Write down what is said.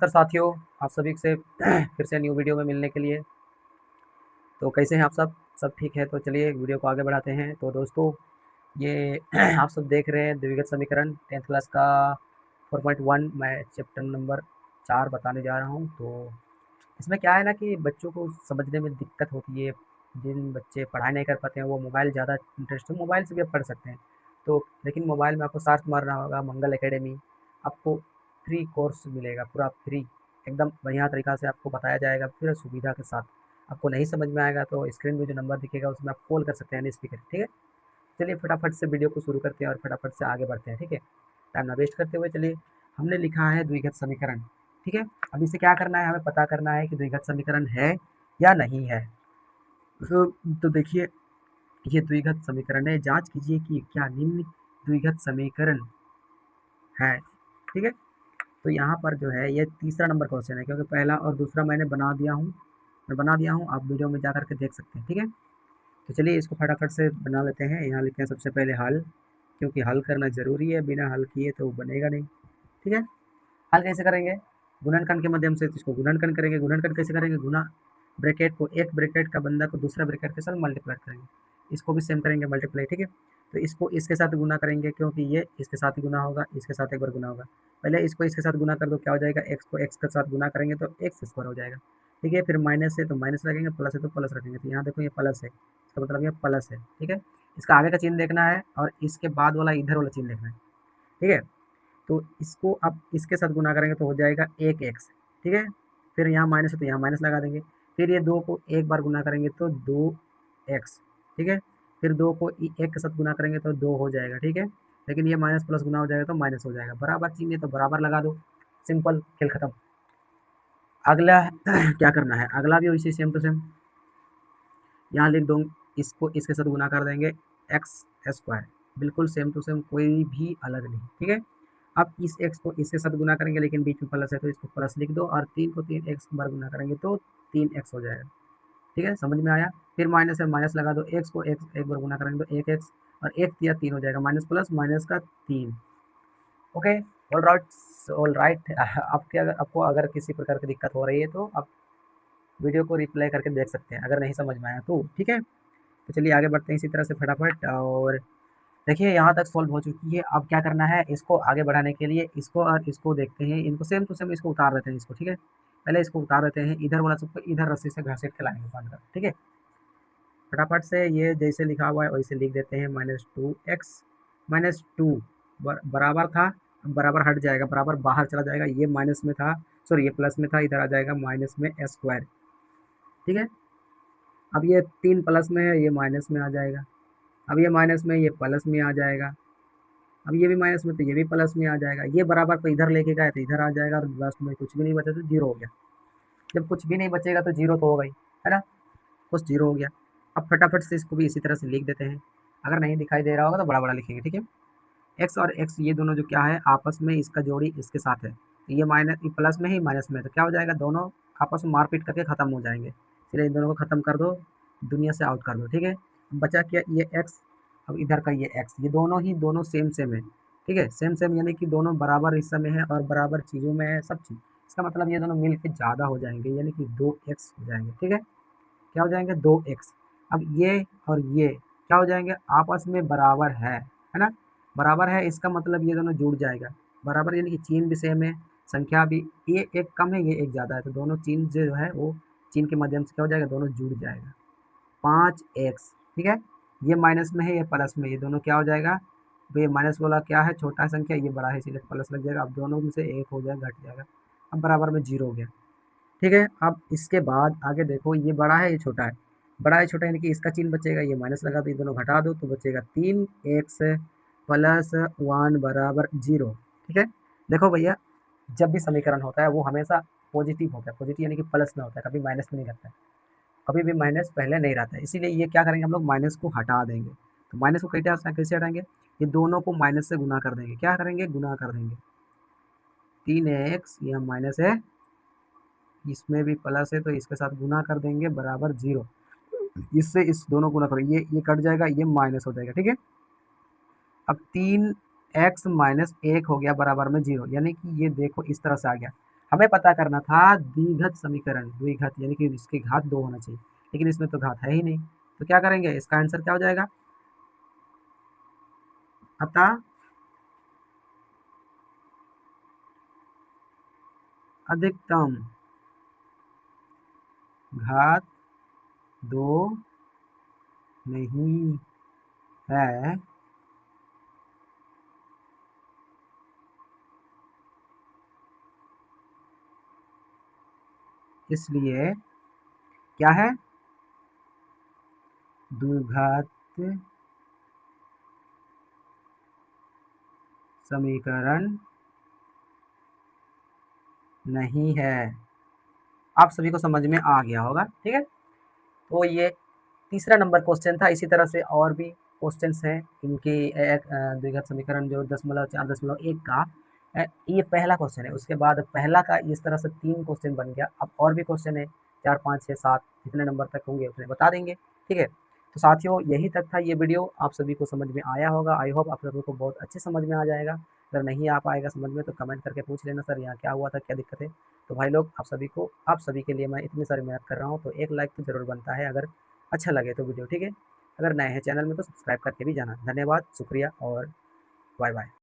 नमस्कार साथियों, आप सभी से फिर से न्यू वीडियो में मिलने के लिए। तो कैसे हैं आप सब ठीक है? तो चलिए वीडियो को आगे बढ़ाते हैं। तो दोस्तों, ये आप सब देख रहे हैं द्विघात समीकरण 10th क्लास का 4.1। मैं चैप्टर नंबर 4 बताने जा रहा हूँ। तो इसमें क्या है ना कि बच्चों को समझने में दिक्कत होती है। जिन बच्चे पढ़ाई नहीं कर पाते हैं वो मोबाइल ज़्यादा इंटरेस्ट, तो मोबाइल से भी आप पढ़ सकते हैं। तो लेकिन मोबाइल में आपको सर्च मारना होगा मंगल एकेडमी। आपको फ्री कोर्स मिलेगा, पूरा फ्री, एकदम बढ़िया तरीक़ा से आपको बताया जाएगा, पूरा सुविधा के साथ। आपको नहीं समझ में आएगा तो स्क्रीन में जो नंबर दिखेगा उसमें आप कॉल कर सकते हैं, स्पीकर, ठीक है? चलिए फटाफट से वीडियो को शुरू करते हैं और फटाफट से आगे बढ़ते हैं, ठीक है? टाइम ना वेस्ट करते हुए चलिए, हमने लिखा है द्विघात समीकरण, ठीक है? अब इसे क्या करना है, हमें पता करना है कि द्विघात समीकरण है या नहीं है। तो देखिए, ये द्विघात समीकरण है, जांच कीजिए कि क्या निम्न द्विघात समीकरण है, ठीक है? तो यहाँ पर जो है ये तीसरा नंबर क्वेश्चन है, क्योंकि पहला और दूसरा मैंने बना दिया हूँ, आप वीडियो में जा करके देख सकते हैं, ठीक है? तो चलिए इसको फटाफट से बना लेते हैं। यहाँ लिखते हैं सबसे पहले हल, क्योंकि हल करना ज़रूरी है, बिना हल किए तो बनेगा नहीं, ठीक है? हल कैसे करेंगे? गुणनखंड के माध्यम से इसको गुणनखंड करेंगे। गुणनखंड कैसे करेंगे? गुना ब्रैकेट को, एक ब्रैकेट का बंदा को दूसरा ब्रैकेट के साथ मल्टीप्लाई करेंगे। इसको भी सेम करेंगे मल्टीप्लाई, ठीक है? तो इसको इसके साथ गुना करेंगे, क्योंकि ये इसके साथ ही गुना होगा, इसके साथ एक बार गुना होगा। पहले इसको इसके साथ गुना कर दो, क्या हो जाएगा? एक्स को एक्स के साथ गुना करेंगे तो एक्स स्क्वायर हो जाएगा, ठीक है? फिर माइनस है तो माइनस रखेंगे, प्लस है तो प्लस रखेंगे। तो यहाँ देखो ये प्लस है, इसका मतलब ये प्लस है, ठीक है? इसका आगे का चिन्ह देखना है और इसके बाद वाला इधर वाला चिन्ह देखना है, ठीक है? तो इसको अब इसके साथ गुना करेंगे तो हो जाएगा एक एक्स, ठीक है? फिर यहाँ माइनस है तो यहाँ माइनस लगा देंगे। फिर ये दो को एक बार गुना करेंगे तो दो एक्स, ठीक है? फिर दो को एक के साथ गुना करेंगे तो दो हो जाएगा, ठीक है? लेकिन ये माइनस प्लस गुना हो जाएगा तो माइनस हो जाएगा। बराबर चिन्ह है तो बराबर लगा दो, सिंपल, खेल खत्म। अगला क्या करना है? अगला भी वैसे सेम टू सेम, यहाँ लिख दो, इसको इसके साथ गुना कर देंगे, एक्स स्क्वायर, बिल्कुल सेम टू सेम, कोई भी अलग नहीं, ठीक है? अब इस x को इसके साथ गुना करेंगे, लेकिन बीच में प्लस है तो इसको प्लस लिख दो, और 3 को 3 x बार गुना करेंगे तो 3x हो जाएगा, ठीक है? समझ में आया? फिर माइनस है, माइनस लगा दो, x को x एक बार गुना करेंगे तो 1x, और 1 दिया 3 हो जाएगा, माइनस प्लस माइनस का 3। Okay, all right, all right. आपको अगर किसी प्रकार की दिक्कत हो रही है तो आप वीडियो को रिप्लाई करके देख सकते हैं, अगर नहीं समझ में आया तो, ठीक है? तो चलिए आगे बढ़ते हैं इसी तरह से फटाफट। और देखिए यहाँ तक सॉल्व हो चुकी है। अब क्या करना है, इसको आगे बढ़ाने के लिए इसको और इसको देखते हैं, इनको सेम टू सेम इसको उतार देते हैं इसको, ठीक है? पहले इसको उतार देते हैं, इधर वाला सबको इधर रस्सी से घसीट के लाएंगे बांध कर, ठीक है? फटाफट से ये जैसे लिखा हुआ है वैसे लिख देते हैं, -2x, -2 बराबर था, अब बराबर हट जाएगा, बराबर बाहर चला जाएगा, ये माइनस में था, सॉरी ये प्लस में था, इधर आ जाएगा माइनस में स्क्वायर, ठीक है? अब ये 3 प्लस में है, ये माइनस में आ जाएगा, अब ये माइनस में, ये प्लस में आ जाएगा, अब ये भी माइनस में तो ये भी प्लस में आ जाएगा, ये बराबर को इधर लेके गए तो इधर आ जाएगा, और लास्ट में कुछ भी नहीं बचा तो जीरो हो गया। जब कुछ भी नहीं बचेगा तो जीरो तो हो गई, है ना? कुछ जीरो हो गया। अब फटाफट से इसको भी इसी तरह से लिख देते हैं, अगर नहीं दिखाई दे रहा होगा तो बड़ा बड़ा लिखेंगे, ठीक है? एक्स और एक्स ये दोनों जो क्या है आपस में, इसका जोड़ी इसके साथ है, तो ये माइनस, ये प्लस में ही माइनस में है, तो क्या हो जाएगा, दोनों आपस में मारपीट करके खत्म हो जाएंगे। चलिए इन दोनों को खत्म कर दो, दुनिया से आउट कर दो, ठीक है? बचा क्या, ये एक्स, अब इधर का ये एक्स, ये दोनों ही दोनों सेम सेम है, ठीक है? सेम सेम यानी कि दोनों बराबर हिस्सा में है और बराबर चीज़ों में है, सब चीज़। इसका मतलब ये दोनों मिल के ज़्यादा हो जाएंगे, यानी कि 2x हो जाएंगे, ठीक है? क्या हो जाएंगे, 2x। अब ये और ये क्या हो जाएंगे, आपस में बराबर है ना? बराबर है, इसका मतलब ये दोनों जुड़ जाएगा। बराबर यानी कि चिन्ह भी सेम है, संख्या भी, ये एक कम है, ये एक ज़्यादा है, तो दोनों चिन्ह जो है वो चिन्ह के माध्यम से क्या हो जाएगा, दोनों जुड़ जाएगा। 5x, ठीक है? ये माइनस में है, ये प्लस में, ये दोनों क्या हो जाएगा, तो ये माइनस वाला क्या है, छोटा संख्या, ये बड़ा है, इसीलिए प्लस लग जाएगा। अब दोनों में से एक हो जाएगा, घट जाएगा, अब बराबर में जीरो हो गया, ठीक है? अब इसके बाद आगे देखो, ये बड़ा है, ये छोटा है, बड़ा है छोटा यानी कि इसका चिन्ह बचेगा, ये माइनस लगा दो, ये दोनों घटा दो तो बचेगा 3x प्लस 1 बराबर 0, ठीक है? देखो भैया, जब भी समीकरण होता है वो हमेशा पॉजिटिव होता है, पॉजिटिव यानी कि प्लस में होता है, कभी माइनस में नहीं रहता है, कभी भी माइनस पहले नहीं रहता है, इसीलिए ये क्या करेंगे, हम लोग माइनस को हटा देंगे। तो माइनस को कैसे हटाएंगे, ये दोनों को माइनस से गुना कर देंगे, क्या करेंगे, गुना कर देंगे। 3x यह माइनस है, इसमें भी प्लस है तो इसके साथ गुना कर देंगे, बराबर 0। इससे इस दोनों गुना करो, ये कट जाएगा, ये माइनस हो जाएगा, ठीक है? अब 3x माइनस 1 हो गया बराबर में 0, यानी कि ये देखो इस तरह से आ गया। हमें पता करना था द्विघात समीकरण, द्विघात यानी कि इसकी घात 2 होना चाहिए, लेकिन इसमें तो घात है ही नहीं। तो क्या करेंगे, इसका आंसर क्या हो जाएगा, अतः अधिकतम घात 2 नहीं है, इसलिए क्या है, द्विघात समीकरण नहीं है। आप सभी को समझ में आ गया होगा, ठीक है। तो ये तीसरा नंबर क्वेश्चन था। इसी तरह से और भी क्वेश्चंस हैं इनके द्विघात समीकरण जो 10.4.1 का ये पहला क्वेश्चन है। उसके बाद पहला का इस तरह से 3 क्वेश्चन बन गया। अब और भी क्वेश्चन है 4, 5, 6, 7 जितने नंबर तक होंगे उतने बता देंगे, ठीक है। तो साथियों यही तक था ये वीडियो, आप सभी को समझ में आया होगा। आई होप आप सभी को बहुत अच्छे समझ में आ जाएगा। अगर नहीं आ पाएगा समझ में तो कमेंट करके पूछ लेना, सर यहाँ क्या हुआ था, क्या दिक्कत है। तो भाई लोग आप सभी के लिए मैं इतनी सारी मेहनत कर रहा हूँ, तो एक लाइक तो ज़रूर बनता है अगर अच्छा लगे तो वीडियो, ठीक है। अगर नए हैं चैनल में तो सब्सक्राइब करके भी जाना। धन्यवाद, शुक्रिया और बाय बाय।